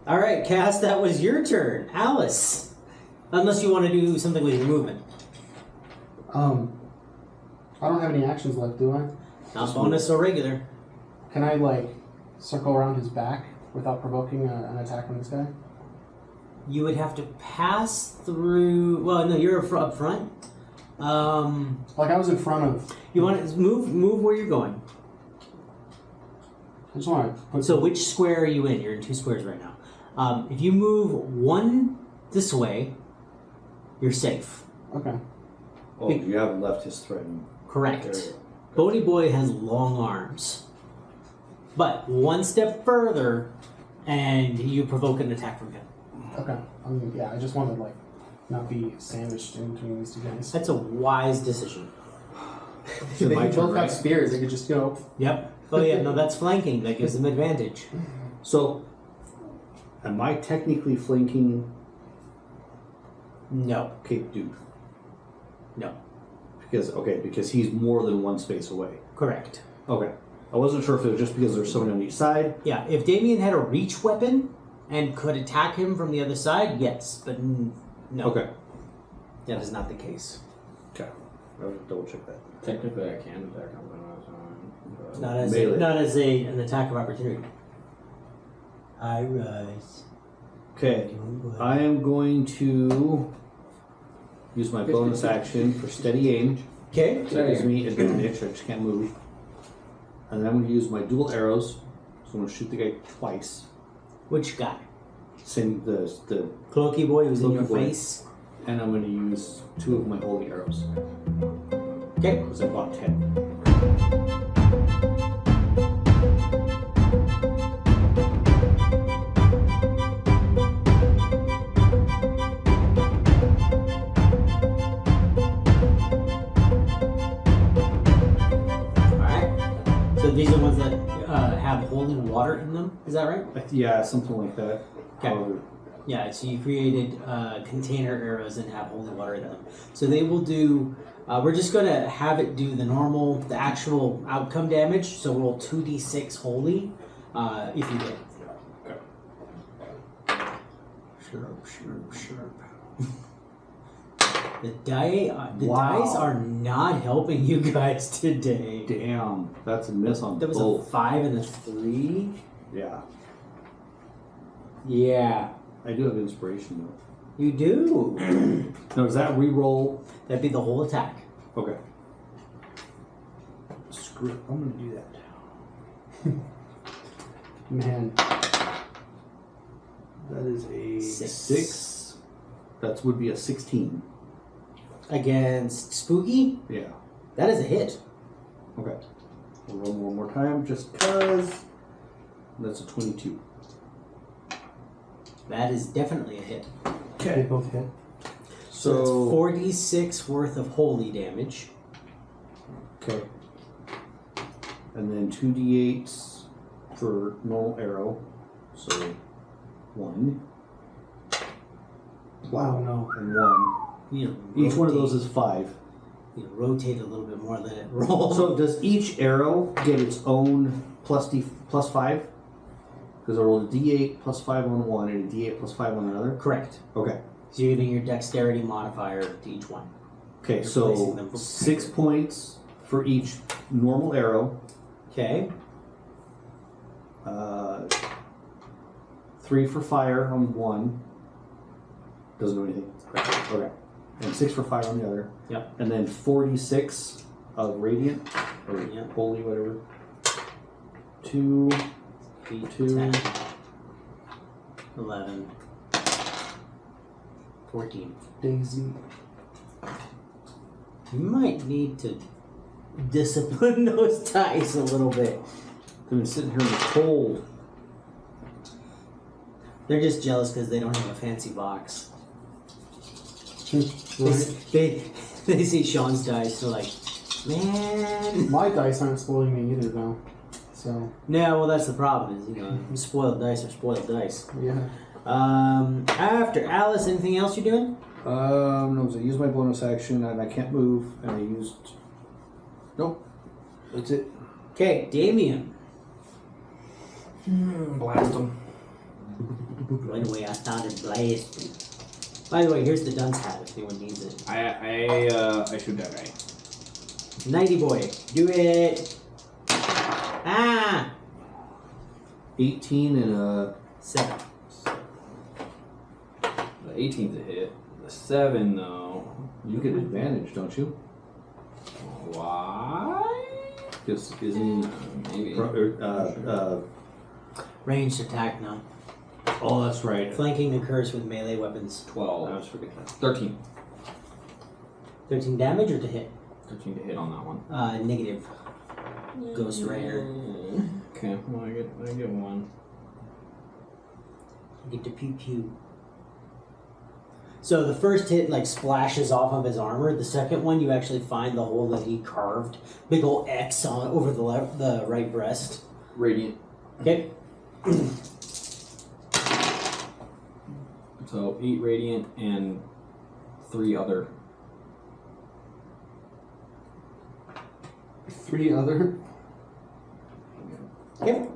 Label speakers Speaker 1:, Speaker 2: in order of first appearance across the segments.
Speaker 1: All right, Cass, that was your turn. Allis. Unless you want to do something with your movement.
Speaker 2: I don't have any actions left, do I?
Speaker 1: Not bonus or regular.
Speaker 2: Can I, like, circle around his back without provoking an attack on this guy?
Speaker 1: You would have to pass through... Well, no, you're up front.
Speaker 2: Like, I was in front of...
Speaker 1: You want to move where you're going.
Speaker 2: I just want to put...
Speaker 1: So which square are you in? You're in 2 squares right now. If you move 1 this way, you're safe.
Speaker 2: Okay.
Speaker 3: Oh, you haven't left his threatened.
Speaker 1: Correct.
Speaker 3: area.
Speaker 1: Boney Boy has long arms. But 1 step further, and you provoke an attack from him.
Speaker 2: Okay. Yeah, I just want to, like, not be sandwiched in between these two guys.
Speaker 1: That's a wise decision.
Speaker 2: They
Speaker 3: my
Speaker 2: both
Speaker 3: turn,
Speaker 2: have
Speaker 3: right?
Speaker 2: spears. They could just go...
Speaker 1: Yep. Oh yeah, no, that's flanking. That gives them advantage.
Speaker 3: So, am I technically flanking
Speaker 1: No.
Speaker 3: Cape Dude?
Speaker 1: No.
Speaker 3: Because he's more than 1 space away.
Speaker 1: Correct.
Speaker 3: Okay. I wasn't sure if it was just because there's somebody on each side.
Speaker 1: Yeah, if Damien had a reach weapon and could attack him from the other side, yes, but no.
Speaker 3: Okay.
Speaker 1: That is not the case.
Speaker 3: Okay. I'll double check that.
Speaker 4: Technically, I can attack him, but
Speaker 1: Not as
Speaker 3: Melee.
Speaker 1: an attack of opportunity. I rise.
Speaker 3: Okay. I am going to use my bonus action for steady aim.
Speaker 1: Okay.
Speaker 3: That gives me advantage. I just can't move. And then I'm going to use my dual arrows. So I'm going to shoot the guy twice.
Speaker 1: Which guy?
Speaker 3: Same the
Speaker 1: Cloaky boy who's in your
Speaker 3: Cloaky boy.
Speaker 1: face.
Speaker 3: and I'm going to use 2 of my holy arrows.
Speaker 1: Okay.
Speaker 3: Because I bought 10.
Speaker 1: So these are ones that have holy water in them, is that right?
Speaker 3: Yeah, something like that.
Speaker 1: Okay.
Speaker 3: However,
Speaker 1: Yeah, so you created container arrows and have holy water in them. So they will do, we're just going to have it do the actual outcome damage. So roll 2d6 holy if you did.
Speaker 3: Okay.
Speaker 1: Sharp. The dice
Speaker 3: Wow.
Speaker 1: are not helping you guys today.
Speaker 3: damn, that's a miss on
Speaker 1: There was
Speaker 3: both.
Speaker 1: a 5 and a 3.
Speaker 3: Yeah,
Speaker 1: Yeah,
Speaker 3: I do have inspiration though.
Speaker 1: you do.
Speaker 3: Now, does that re-roll?
Speaker 1: That'd be the whole attack.
Speaker 3: Okay. Screw it, I'm gonna do that.
Speaker 2: Man.
Speaker 3: That is a
Speaker 1: 6.
Speaker 3: 6. That would be a 16.
Speaker 1: Against Spooky,
Speaker 3: Yeah.
Speaker 1: that is a hit.
Speaker 3: Okay. We'll roll one more time just because. That's a 22.
Speaker 1: That is definitely a hit.
Speaker 2: They both hit.
Speaker 1: So it's
Speaker 3: So
Speaker 1: 46 worth of holy damage.
Speaker 3: okay. And then 2d8s for normal arrow. So 1
Speaker 2: Wow, no.
Speaker 3: and 1.
Speaker 1: You
Speaker 3: Each one of those is 5.
Speaker 1: You rotate a little bit more than it rolls.
Speaker 3: So does each arrow get its own plus 5? Because I rolled a d8 plus 5 on one and a d8 plus 5 on another?
Speaker 1: Correct.
Speaker 3: Okay.
Speaker 1: So you're giving your dexterity modifier to each one.
Speaker 3: Okay,
Speaker 1: You're
Speaker 3: so
Speaker 1: placing them.
Speaker 3: 6 points for each normal arrow.
Speaker 1: Okay.
Speaker 3: 3 for fire on one. Doesn't do anything.
Speaker 1: Correct.
Speaker 3: Okay. And 6 for fire on the other.
Speaker 1: Yep.
Speaker 3: And then 46 of radiant. Or
Speaker 1: Yep.
Speaker 3: holy, whatever. 2.
Speaker 1: 8,
Speaker 3: 2.
Speaker 1: 10, 11, 14.
Speaker 2: Daisy.
Speaker 1: You might need to discipline those dice a little bit.
Speaker 3: They've been sitting here in the cold.
Speaker 1: They're just jealous because they don't have a fancy box.
Speaker 2: Right.
Speaker 1: They see Sean's dice, they're like, man.
Speaker 2: My dice aren't spoiling me either, though. So,
Speaker 1: No, well, that's the problem. Is spoiled dice are spoiled dice.
Speaker 2: yeah.
Speaker 1: After Allis, anything else you're doing?
Speaker 3: No, so I used my bonus action and I can't move, and I used. Nope. That's it.
Speaker 1: Okay, Damien.
Speaker 4: Blast him.
Speaker 1: Right away, I started blasting. By the way, here's the dunce hat if anyone needs it.
Speaker 4: I shoot that guy.
Speaker 1: Nighty boy, do it! Ah!
Speaker 3: 18 and a
Speaker 1: 7.
Speaker 4: The 18's a hit. The 7 though.
Speaker 3: you get advantage, don't you?
Speaker 4: Why?
Speaker 3: Just isn't
Speaker 4: Maybe.
Speaker 1: Ranged attack now.
Speaker 3: oh, that's right.
Speaker 1: Flanking occurs with melee weapons.
Speaker 4: 12.
Speaker 3: I was forgetting that.
Speaker 4: 13.
Speaker 1: 13 damage or to hit?
Speaker 4: 13 to hit on that one.
Speaker 1: Negative. Ghost Rider.
Speaker 4: Okay, well I get one.
Speaker 1: You get to pew pew. So the first hit like splashes off of his armor. The second one, you actually find the hole that he carved. Big ol' X on over the right breast.
Speaker 4: Radiant.
Speaker 1: Okay.
Speaker 4: So 8 radiant and 3 other.
Speaker 2: 3 other.
Speaker 1: Yep.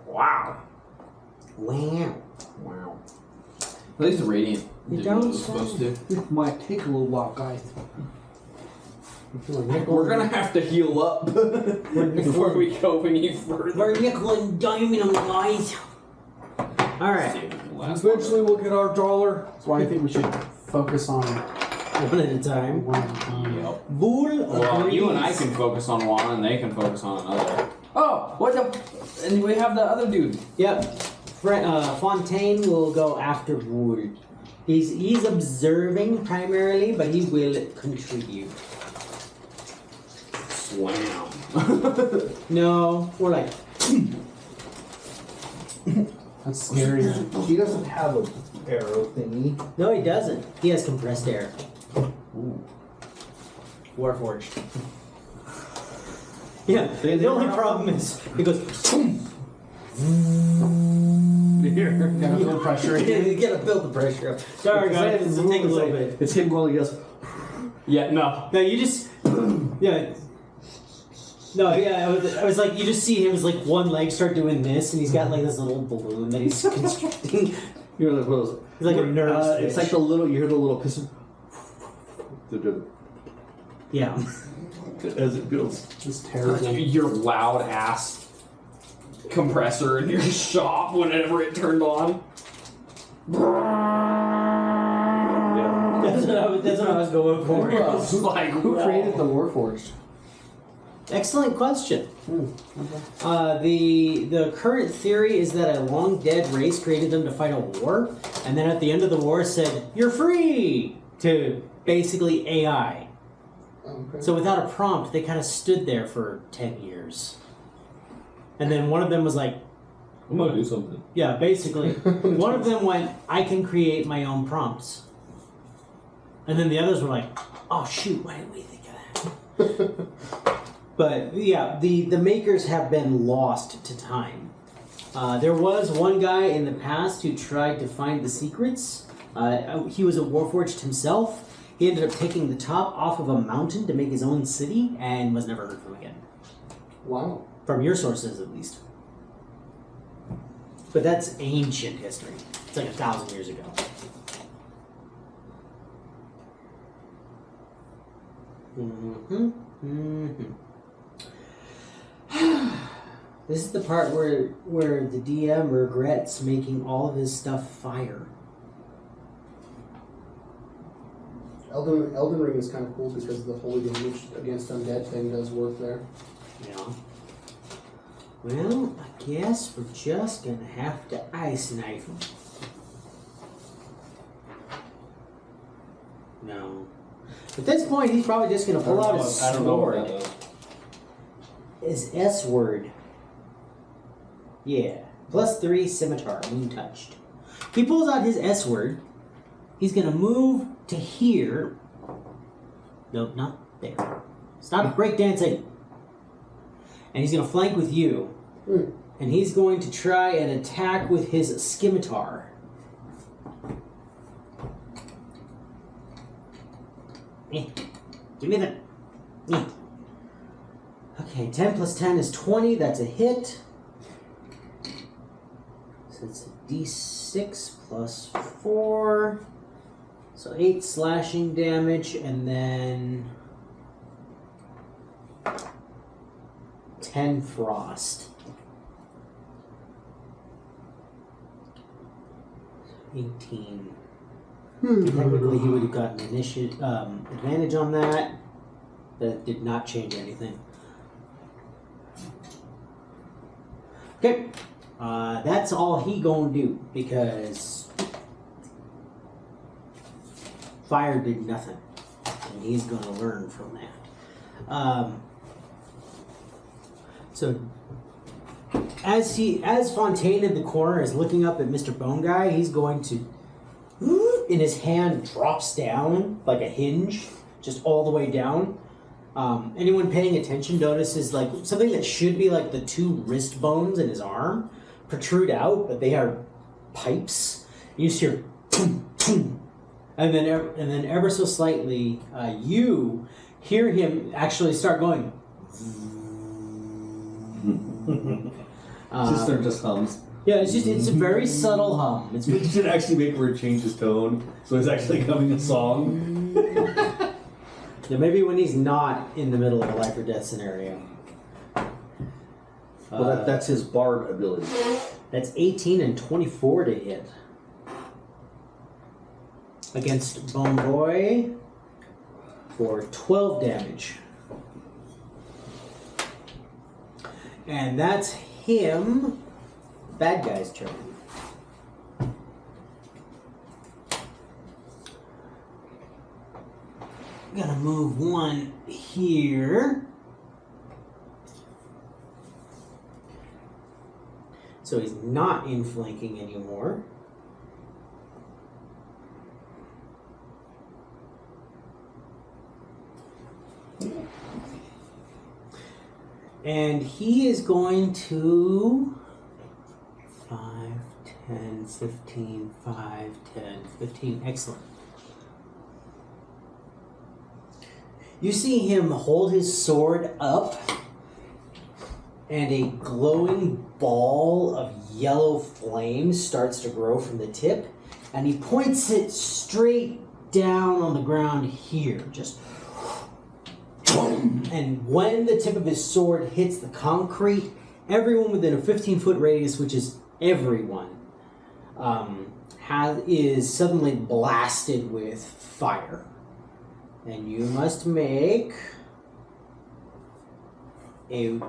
Speaker 4: Wow.
Speaker 1: Wow.
Speaker 4: Wow. At least the radiant
Speaker 1: You
Speaker 4: did
Speaker 1: don't
Speaker 4: what it was
Speaker 1: say.
Speaker 4: supposed to.
Speaker 2: It might take a little while, guys.
Speaker 4: We're gonna have to heal up before we go any further.
Speaker 1: We're nickel and diming them, guys. Alright.
Speaker 4: Save it for the last
Speaker 2: Eventually we'll get our dollar. That's why I think we should focus on
Speaker 1: One at a time.
Speaker 2: one at a time.
Speaker 4: one. Yep.
Speaker 1: Bull
Speaker 4: Well, you and I
Speaker 1: agrees.
Speaker 4: can focus on one, and they can focus on another. Oh, what the? And we have the other dude.
Speaker 1: Yep. Fontaine will go after Bull. He's observing primarily, but he will contribute.
Speaker 4: Slam.
Speaker 1: No, we're like,
Speaker 2: That's scarier.
Speaker 3: He doesn't have a arrow thingy.
Speaker 1: no, he doesn't. He has compressed air. Warforged. Yeah, the only problem is it goes.
Speaker 3: Here.
Speaker 2: Gotta feel pressure.
Speaker 1: You gotta build the pressure up. Sorry, guys, this will take a little bit.
Speaker 3: It's him going, he goes,
Speaker 4: Yeah, no.
Speaker 1: No, you just, yeah. No, yeah, I was like, you just see him as like one leg start doing this, and he's got like this little balloon that he's constructing.
Speaker 3: you're like, what was it?
Speaker 1: He's like a nerd.
Speaker 3: It's like the little, you hear the little piston
Speaker 1: Yeah.
Speaker 3: as it builds.
Speaker 2: It's terrible.
Speaker 4: Your loud ass compressor in your shop whenever it turned on.
Speaker 3: Yeah.
Speaker 1: That's what I was going for.
Speaker 4: It's like,
Speaker 2: Who created the Warforged?
Speaker 1: Excellent question.
Speaker 2: Okay.
Speaker 1: The current theory is that a long dead race created them to fight a war, and then at the end of the war said, "You're free!" to basically AI.
Speaker 2: Okay.
Speaker 1: So without a prompt, they kind of stood there for 10 years. And then one of them was like,
Speaker 4: I'm gonna do something.
Speaker 1: yeah, basically. One of them went, I can create my own prompts. And then the others were like, oh shoot, why didn't we think of that? But yeah, the makers have been lost to time. There was one guy in the past who tried to find the secrets. He was a Warforged himself. He ended up taking the top off of a mountain to make his own city and was never heard from again.
Speaker 2: Wow.
Speaker 1: From your sources, at least. But that's ancient history. It's like 1,000 years ago. This is the part where the DM regrets making all of his stuff fire.
Speaker 2: Elden Ring is kind of cool because the holy damage against undead thing does work there.
Speaker 1: Yeah. Well, I guess we're just gonna have to ice knife him. No. At this point, he's probably just gonna pull out his
Speaker 4: I don't know what
Speaker 1: sword.
Speaker 4: that is.
Speaker 1: His S word. Yeah. +3 scimitar, moon touched. He pulls out his S word. He's gonna move to here. Nope, not there. Stop breakdancing. And he's gonna flank with you. And he's going to try and attack with his scimitar. Give me the. Okay, 10 plus 10 is 20. That's a hit. So it's a d6 plus 4. So 8 slashing damage, and then 10 frost. 18. Technically, he would have gotten advantage on that. That did not change anything. Okay, that's all he gonna do because fire did nothing, and he's gonna learn from that. So as Fontaine in the corner is looking up at Mr. Bone Guy, he's going to, in his hand, drops down like a hinge, just all the way down. Anyone paying attention notices like something that should be like the 2 wrist bones in his arm protrude out, but they are pipes. You just hear, and then ever so slightly, you hear him actually start going.
Speaker 3: Just hums.
Speaker 1: Yeah, it's a very subtle hum. It's
Speaker 3: You should actually make where it change his tone, so it's actually becoming a song.
Speaker 1: Yeah, maybe when he's not in the middle of a life or death scenario.
Speaker 3: Well, that's his bard ability.
Speaker 1: That's 18 and 24 to hit. Against Bone Boy for 12 damage. And that's him. Bad guy's turn. Gonna move 1 here. So he's not in flanking anymore. And he is going to 5, 10, 15, 5, 10, 15. Excellent. You see him hold his sword up, and a glowing ball of yellow flame starts to grow from the tip, and he points it straight down on the ground here, just. And when the tip of his sword hits the concrete, everyone within a 15-foot radius, which is everyone, is suddenly blasted with fire. And you must make a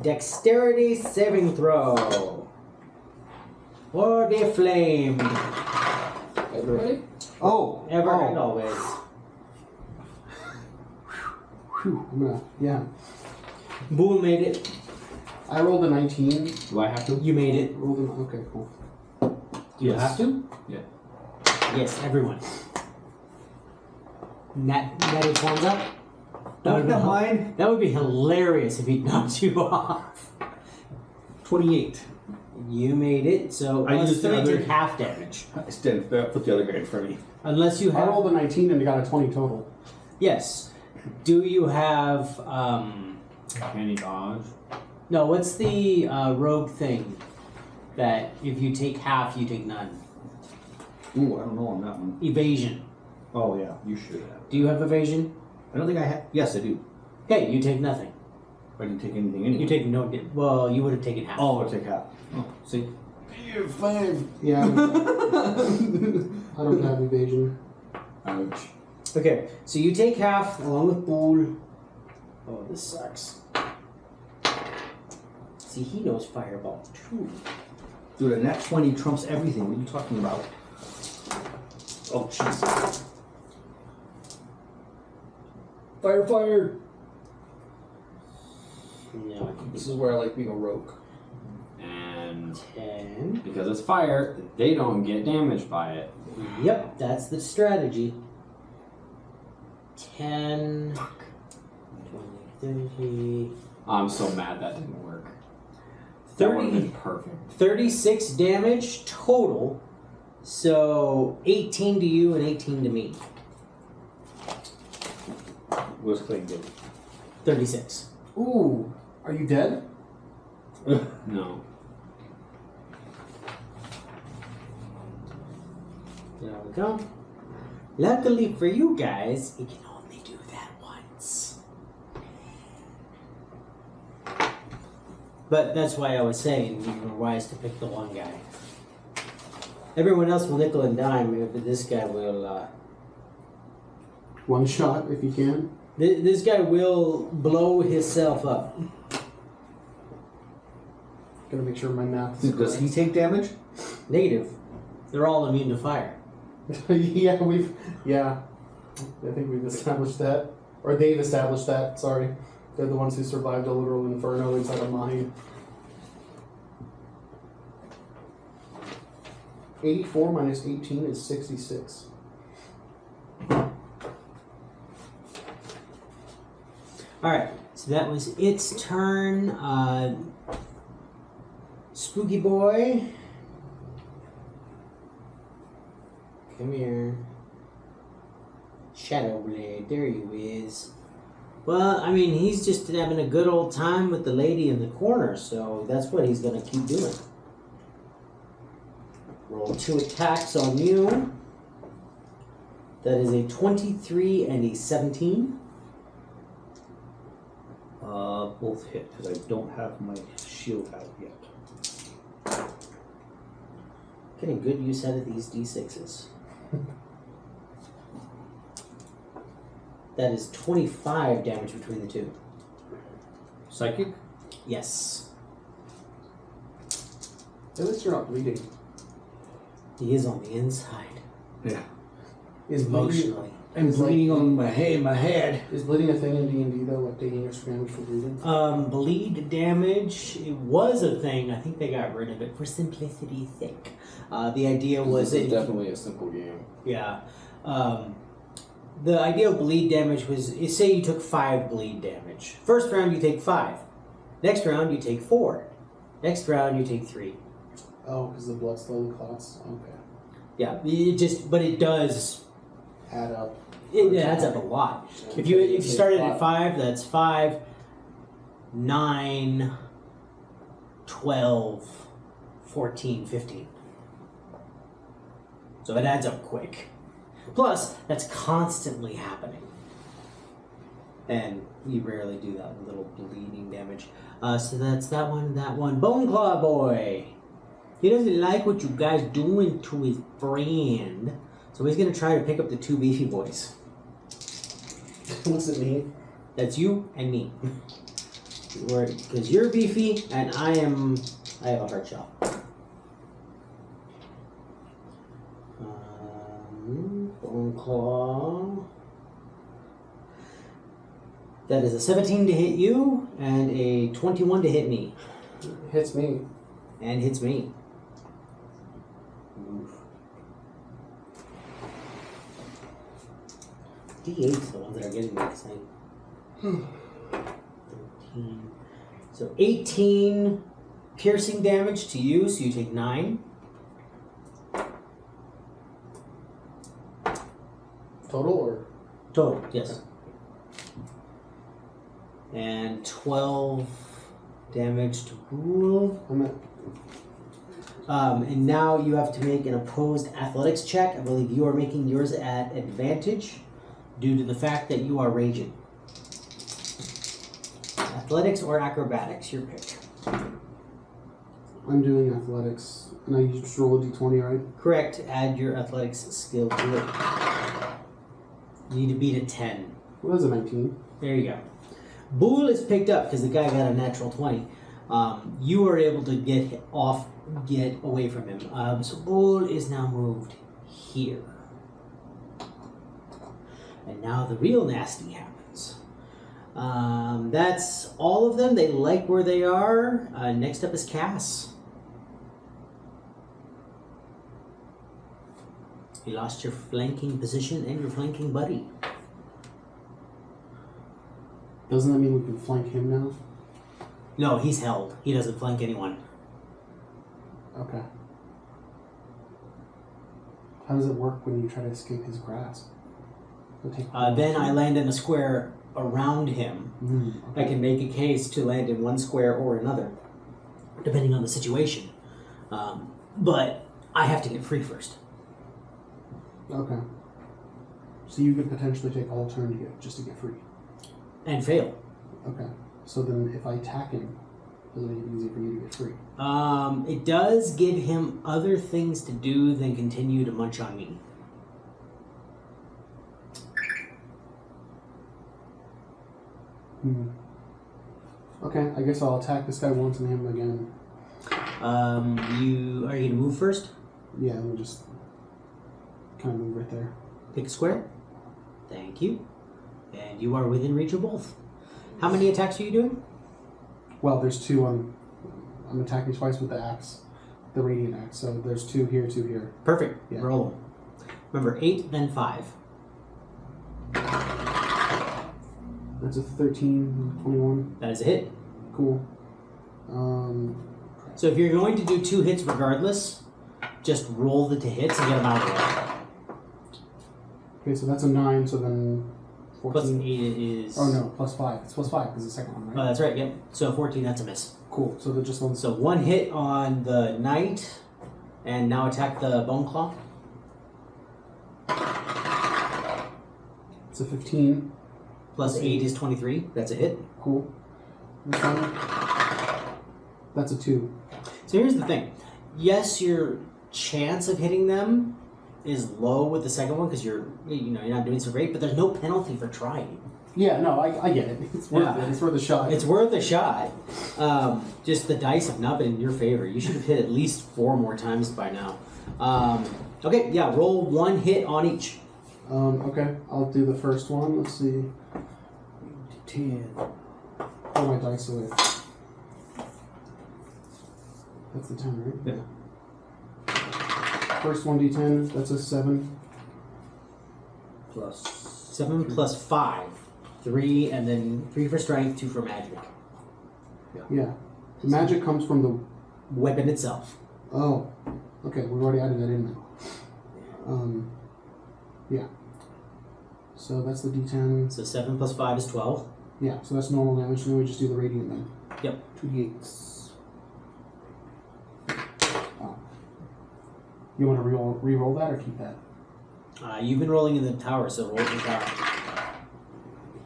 Speaker 1: dexterity saving throw. For the flame.
Speaker 4: Everybody?
Speaker 2: Oh,
Speaker 1: Ever and always.
Speaker 2: Whew, yeah.
Speaker 1: Boone made it.
Speaker 2: I rolled a 19.
Speaker 4: Do I have to?
Speaker 1: You made it.
Speaker 2: Okay, cool.
Speaker 1: Do you have to?
Speaker 4: Yeah.
Speaker 1: Yes, everyone. Natty thumbs up.
Speaker 3: Don't mind.
Speaker 1: That would be hilarious if he knocked you off.
Speaker 3: 28.
Speaker 1: You made it, so
Speaker 3: I
Speaker 1: let's
Speaker 3: used the
Speaker 1: make
Speaker 3: other-
Speaker 1: your half damage.
Speaker 3: Instead, put the other guy in front of me.
Speaker 1: Unless you
Speaker 2: I
Speaker 1: have.
Speaker 2: rolled a 19 and got a 20 total.
Speaker 1: Yes. Do you have.
Speaker 4: Any dodge?
Speaker 1: No, what's the rogue thing that if you take half, you take none?
Speaker 3: Ooh, I don't know on that one.
Speaker 1: Evasion.
Speaker 3: Oh, yeah, you should have.
Speaker 1: Do you have evasion?
Speaker 3: I don't think I have. Yes, I do.
Speaker 1: Okay, you take nothing.
Speaker 3: I didn't take anything anyway.
Speaker 1: You take no. Well, you would have taken half.
Speaker 3: Oh, I'll take half. Oh, see?
Speaker 4: You're 5.
Speaker 2: Yeah. I don't have evasion.
Speaker 4: Ouch.
Speaker 1: Okay, so you take half along with Bull. Oh, this sucks. See, he knows Fireball too.
Speaker 3: Dude, a nat 20 trumps everything. What are you talking about? Oh, jeez.
Speaker 4: Fire, fire!
Speaker 1: No,
Speaker 4: This is where I like being a rogue. And
Speaker 1: 10.
Speaker 4: because it's fire, they don't get damaged by it.
Speaker 1: Yep, that's the strategy. 10. 20, 30.
Speaker 4: I'm so mad that didn't work. That would have
Speaker 1: 30,
Speaker 4: been perfect.
Speaker 1: 36 damage total. So 18 to you and 18 to me.
Speaker 3: What's Clayton do?
Speaker 1: 36.
Speaker 2: Ooh, are you dead?
Speaker 4: No.
Speaker 1: There we go. Luckily for you guys, it can only do that once. But that's why I was saying you were wise to pick the one guy. Everyone else will nickel and dime, but this guy will.
Speaker 2: One shot if you can.
Speaker 1: This guy will blow himself up.
Speaker 2: Gotta make sure my math is
Speaker 3: Does he take damage?
Speaker 1: Negative. They're all immune to fire.
Speaker 2: yeah, I think we've established that. Or they've established that, sorry. They're the ones who survived a literal inferno inside a mine. 84 minus 18 is 66.
Speaker 1: Alright, so that was its turn. Spooky boy. Come here. Shadowblade, there you is. Well, I mean, he's just having a good old time with the lady in the corner, so that's what he's gonna keep doing. Roll 2 attacks on you. That is a 23 and a 17.
Speaker 3: Both hit, because I don't have my shield out yet.
Speaker 1: Getting good use out of these d6s. That is 25 damage between the two.
Speaker 3: Psychic?
Speaker 1: Yes.
Speaker 2: At least you're not bleeding.
Speaker 1: He is on the inside.
Speaker 3: Yeah.
Speaker 2: Is bleeding,
Speaker 1: Emotionally.
Speaker 3: I'm bleeding on my head.
Speaker 2: is bleeding a thing in D&D though, like taking extra damage for bleeding?
Speaker 1: Bleed damage, it was a thing. I think they got rid of it for simplicity's sake. The idea was
Speaker 4: This is
Speaker 1: that
Speaker 4: definitely a simple game.
Speaker 1: yeah. The idea of bleed damage was, say you took 5 bleed damage. First round you take 5. Next round you take 4. Next round you take 3.
Speaker 2: Oh, because the blood slowly clots? Okay.
Speaker 1: Yeah, but it does.
Speaker 2: Add up.
Speaker 1: It adds up a lot. If you started at 5, that's 5, 9, 12, 14, 15. So it adds up quick. Plus, that's constantly happening. And we rarely do that with little bleeding damage. So that's that one. Bone Claw Boy. He doesn't like what you guys doing to his friend. So he's going to try to pick up the 2 beefy boys.
Speaker 2: What's it mean?
Speaker 1: That's you and me. Because you're beefy and I have a hard shell. Bone Claw. That is a 17 to hit you and a 21 to hit me.
Speaker 2: Hits me.
Speaker 1: And hits me. Oof. D8's the ones that are getting me this thing. 13. So 18 piercing damage to you, so you take 9.
Speaker 2: Total or?
Speaker 1: Total, yes. And 12 damage to Ghoul.
Speaker 2: I'm at.
Speaker 1: And now you have to make an opposed athletics check. I believe you are making yours at advantage due to the fact that you are raging. Athletics or acrobatics, your pick.
Speaker 2: I'm doing athletics, and I just roll a d20, right?
Speaker 1: Correct. Add your athletics skill to it. You need to beat a 10.
Speaker 2: Well, that's a 19.
Speaker 1: There you go. Bool is picked up because the guy got a natural 20. You are able to get away from him. So Bool is now moved here. And now the real nasty happens. That's all of them. They like where they are. Next up is Cass. You lost your flanking position and your flanking buddy.
Speaker 2: Doesn't that mean we can flank him now?
Speaker 1: No, he's held. He doesn't flank anyone.
Speaker 2: Okay. How does it work when you try to escape his grasp?
Speaker 1: Then I land in a square around him.
Speaker 2: Okay.
Speaker 1: I can make a case to land in one square or another, depending on the situation. But I have to get free first.
Speaker 2: Okay. So you could potentially take a whole turn to get free.
Speaker 1: And fail.
Speaker 2: Okay. So then if I attack him, does it make it easy for you to get free?
Speaker 1: It does give him other things to do than continue to munch on me.
Speaker 2: Okay, I guess I'll attack this guy once and him again.
Speaker 1: Are you gonna move first?
Speaker 2: Yeah, we'll just kind of move right there.
Speaker 1: Pick a square. Thank you. And you are within reach of both. How many attacks are you doing?
Speaker 2: Well, there's two on. I'm attacking twice with the axe, the radiant axe. So there's two here, two here.
Speaker 1: Perfect.
Speaker 2: Yeah.
Speaker 1: Roll them. Remember, 8, then 5.
Speaker 2: That's a 13, 21.
Speaker 1: That is a hit.
Speaker 2: Cool.
Speaker 1: So if you're going to do 2 hits regardless, just roll the 2 hits and get them out of the way.
Speaker 2: Okay, so that's a 9. So then 14.
Speaker 1: Plus 8 is...
Speaker 2: Oh no, plus 5. It's plus 5 because the second one, right?
Speaker 1: Oh, that's right, yep. So 14, that's a miss.
Speaker 2: Cool. So they're just one.
Speaker 1: So 1 hit on the knight, and now attack the bone claw.
Speaker 2: It's a 15.
Speaker 1: Plus 8 is 23. That's a hit.
Speaker 2: Cool. This one. That's a 2.
Speaker 1: So here's the thing. Yes, your chance of hitting them is low with the second one because you're not doing so great, but there's no penalty for trying.
Speaker 2: Yeah, no, I get it. It's worth it. It's worth a shot.
Speaker 1: It's worth a shot. Just the dice have not been in your favor. You should have hit at least 4 more times by now. Okay, yeah, roll 1 hit on each.
Speaker 2: Okay, I'll do the first one. Let's see. 10. Throw my dice away. That's the 10, right?
Speaker 1: Yeah.
Speaker 2: First 1d10, that's a 7.
Speaker 3: Plus
Speaker 1: 7 plus 5. 3, and then 3 for strength, 2 for magic.
Speaker 2: Yeah. The magic comes from the...
Speaker 1: Weapon itself.
Speaker 2: Oh. Okay, we've already added that in now. Yeah. So that's the d10.
Speaker 1: So 7 plus 5 is 12.
Speaker 2: Yeah, so that's normal damage. So then we just do the radiant then.
Speaker 1: Yep.
Speaker 2: 2d8s. Oh. You want to re-roll that or keep that?
Speaker 1: You've been rolling in the tower, so roll in the tower.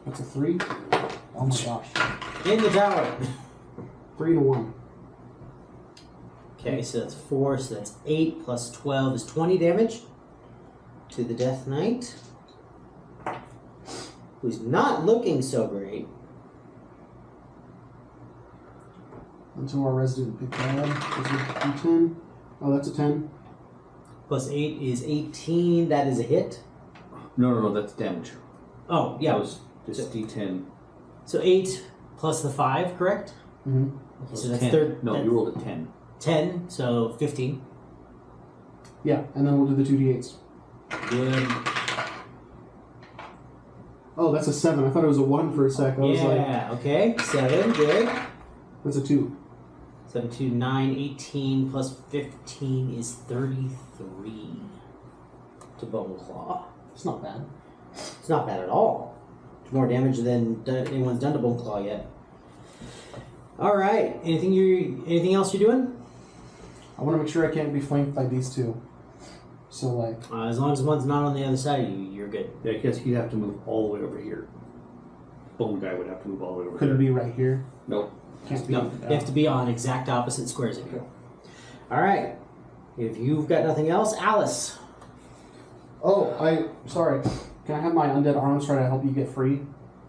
Speaker 2: That's a 3. Oh my gosh.
Speaker 1: In the tower!
Speaker 2: 3 and a 1.
Speaker 1: Okay, so that's 4, so that's 8 plus 12 is 20 damage to the Death Knight, who's not looking so great.
Speaker 2: Until our resident pick bad. Is it d10? Oh, that's a 10.
Speaker 1: Plus 8 is 18, that is a hit.
Speaker 3: No, that's damage.
Speaker 1: Oh, yeah.
Speaker 3: That was just D10.
Speaker 1: So 8 plus the 5, correct?
Speaker 2: Mm-hmm.
Speaker 1: Okay, so that's
Speaker 3: 10.
Speaker 1: third.
Speaker 3: No,
Speaker 1: that's
Speaker 3: you rolled a 10.
Speaker 1: 10, so 15.
Speaker 2: Yeah, and then we'll do the 2d8s.
Speaker 1: Good.
Speaker 2: Oh, that's a 7. I thought it was a 1 for a sec. I was like,
Speaker 1: Yeah, okay. 7, good.
Speaker 2: that's a 2.
Speaker 1: 7, 2, 9, 18 plus 15 is 33 to Bone Claw.
Speaker 2: It's not bad.
Speaker 1: It's not bad at all. It's more damage than anyone's done to Bone Claw yet. All right. Anything else you're doing?
Speaker 2: I want to make sure I can't be flanked by these two. So, like...
Speaker 1: As long as one's not on the other side of you, you're good.
Speaker 3: Yeah, I guess you'd have to move all the way over here. Bone guy would have to move all the way over
Speaker 2: Could
Speaker 3: there.
Speaker 2: it be right here?
Speaker 3: Nope.
Speaker 2: Can't be.
Speaker 1: No, you have to be on exact opposite squares of you. All right. If you've got nothing else, Allis.
Speaker 2: Oh, sorry. Can I have my undead arms try to help you get free?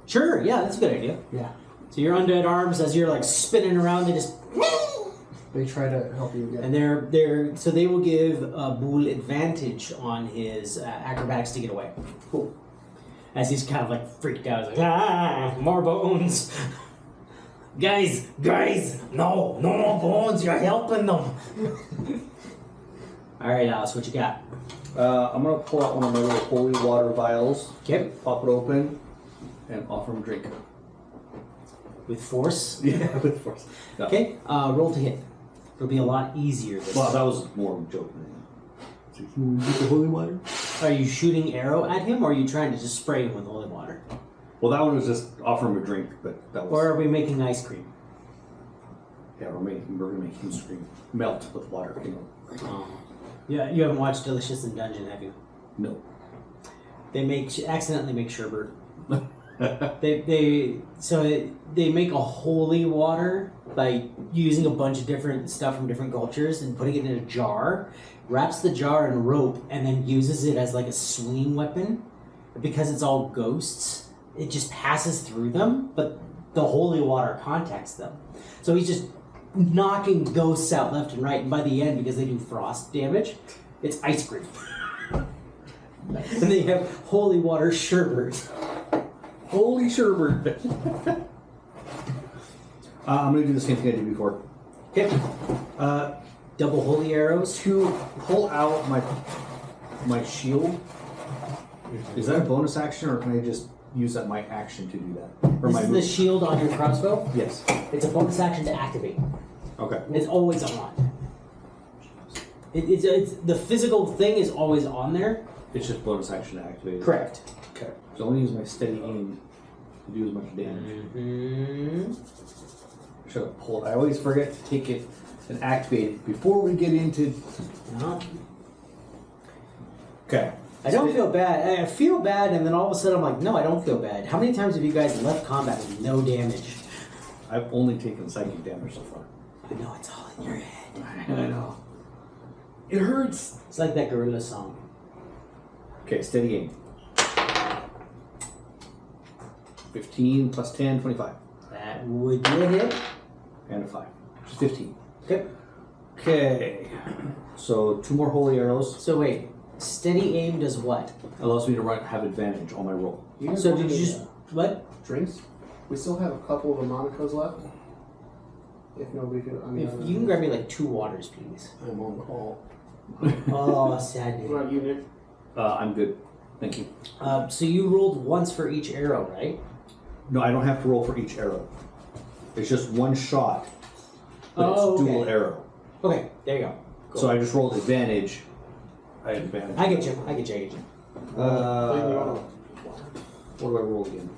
Speaker 1: Sure. Yeah, that's a good idea.
Speaker 2: Yeah.
Speaker 1: So your undead arms, as you're like spinning around, they just
Speaker 2: They try to help you get...
Speaker 1: and they will give Boole advantage on his acrobatics to get away.
Speaker 2: Cool.
Speaker 1: As he's kind of like freaked out, he's like, more bones. Guys, no more bones, you're helping them. Alright, Alice, what you got?
Speaker 3: I'm going to pull out one of my little holy water vials,
Speaker 1: Okay.
Speaker 3: pop it open, and offer him a drink.
Speaker 1: With force?
Speaker 3: Yeah, with force. No.
Speaker 1: Okay, roll to hit. It'll be a lot easier this
Speaker 3: Well,
Speaker 1: time.
Speaker 3: that was more of a joke. So can we get the holy water?
Speaker 1: Are you shooting arrow at him, or are you trying to just spray him with holy water?
Speaker 3: Well, that one was just offer him a drink, but that was...
Speaker 1: Or are we making ice cream?
Speaker 3: Yeah, we're going to make him scream. Melt with water, you know.
Speaker 1: Oh. Yeah, you haven't watched Delicious in Dungeon, have you?
Speaker 3: No.
Speaker 1: They accidentally make sherbet. they make a holy water by using a bunch of different stuff from different cultures and putting it in a jar, wraps the jar in rope, and then uses it as like a swinging weapon. Because it's all ghosts, it just passes through them, but the holy water contacts them. So he's just knocking ghosts out left and right, and by the end, because they do frost damage, it's ice cream. And they have holy water sherbet.
Speaker 3: Holy sherbet. I'm going to do the same thing I did before.
Speaker 1: Okay. Double holy arrows.
Speaker 3: To pull out my shield, is that a bonus action, or can I just use that my action to do that? Or
Speaker 1: This
Speaker 3: my
Speaker 1: is the shield on your crossbow.
Speaker 3: Yes.
Speaker 1: It's a bonus action to activate.
Speaker 3: Okay.
Speaker 1: It's always on. It's the physical thing is always on there.
Speaker 3: It's just bonus action to activate it.
Speaker 1: Correct.
Speaker 3: Okay. So I only use my steady aim to do as much damage.
Speaker 1: Mm-hmm.
Speaker 3: Should have pulled. I always forget to take it and activate it before we get into.
Speaker 1: No.
Speaker 3: Okay.
Speaker 1: I don't feel bad. I feel bad, and then all of a sudden I'm like, no, I don't feel bad. How many times have you guys left combat with no damage?
Speaker 3: I've only taken psychic damage so far.
Speaker 1: I know it's all in your head.
Speaker 3: I know. It hurts.
Speaker 1: It's like that gorilla song.
Speaker 3: Okay, steady aim. 15 plus 10, 25.
Speaker 1: That would be a hit.
Speaker 3: And a 5. Which is 15.
Speaker 1: Okay.
Speaker 3: Okay. So 2 more holy arrows.
Speaker 1: So wait, steady aim does what?
Speaker 3: Allows me to have advantage on my roll.
Speaker 2: You guys
Speaker 1: So
Speaker 2: want
Speaker 1: did you
Speaker 2: any,
Speaker 1: just what?
Speaker 2: drinks? We still have a couple of the Monicos left. If nobody could, I mean,
Speaker 1: If you can grab me like 2 waters, please.
Speaker 2: I'm on call.
Speaker 1: Oh, sad
Speaker 2: What
Speaker 1: day.
Speaker 2: about you, Nick?
Speaker 3: I'm good. Thank you.
Speaker 1: So you rolled once for each arrow, right?
Speaker 3: No, I don't have to roll for each arrow. It's just one shot, but
Speaker 1: Oh,
Speaker 3: it's dual
Speaker 1: okay.
Speaker 3: arrow.
Speaker 1: Okay, there you go. Cool.
Speaker 3: So I just rolled advantage. I had advantage.
Speaker 1: I get you. I get you.
Speaker 2: Clayton, you want
Speaker 3: What do I roll again?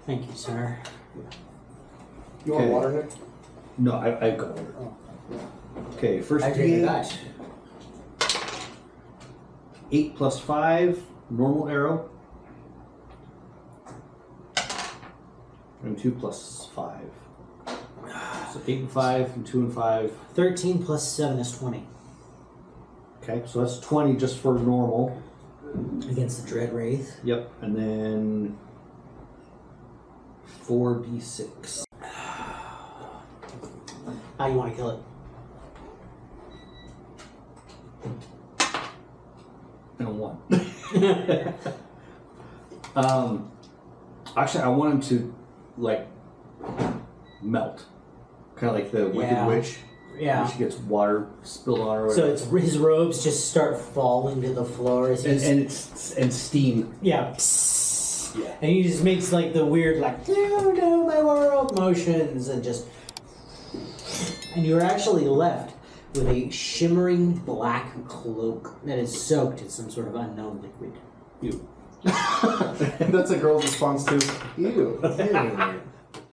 Speaker 1: Thank you, sir.
Speaker 2: You want
Speaker 3: Okay.
Speaker 2: water, Nick?
Speaker 3: No, I've got one. Okay, first
Speaker 1: I agree with
Speaker 3: D8.
Speaker 1: that.
Speaker 3: 8 plus 5, normal arrow. And 2 plus 5. So 8 and 5, and 2 and 5.
Speaker 1: 13 plus 7 is 20.
Speaker 3: Okay, so that's 20 just for normal.
Speaker 1: Against the Dread Wraith.
Speaker 3: Yep, and then 4d6.
Speaker 1: How you want to kill it?
Speaker 3: And a 1. Actually, I want him to, like, melt. Kind of like the Wicked
Speaker 1: Yeah.
Speaker 3: Witch.
Speaker 1: Yeah.
Speaker 3: She gets water spilled on her. Or
Speaker 1: So
Speaker 3: whatever.
Speaker 1: it's his robes just start falling to the floor as he's
Speaker 3: and steam.
Speaker 1: yeah. Psst. Yeah. And he just makes like the weird like no my world motions and just and you're actually left with a shimmering black cloak that is soaked in some sort of unknown liquid.
Speaker 3: Ew.
Speaker 2: That's a girl's response to, ew.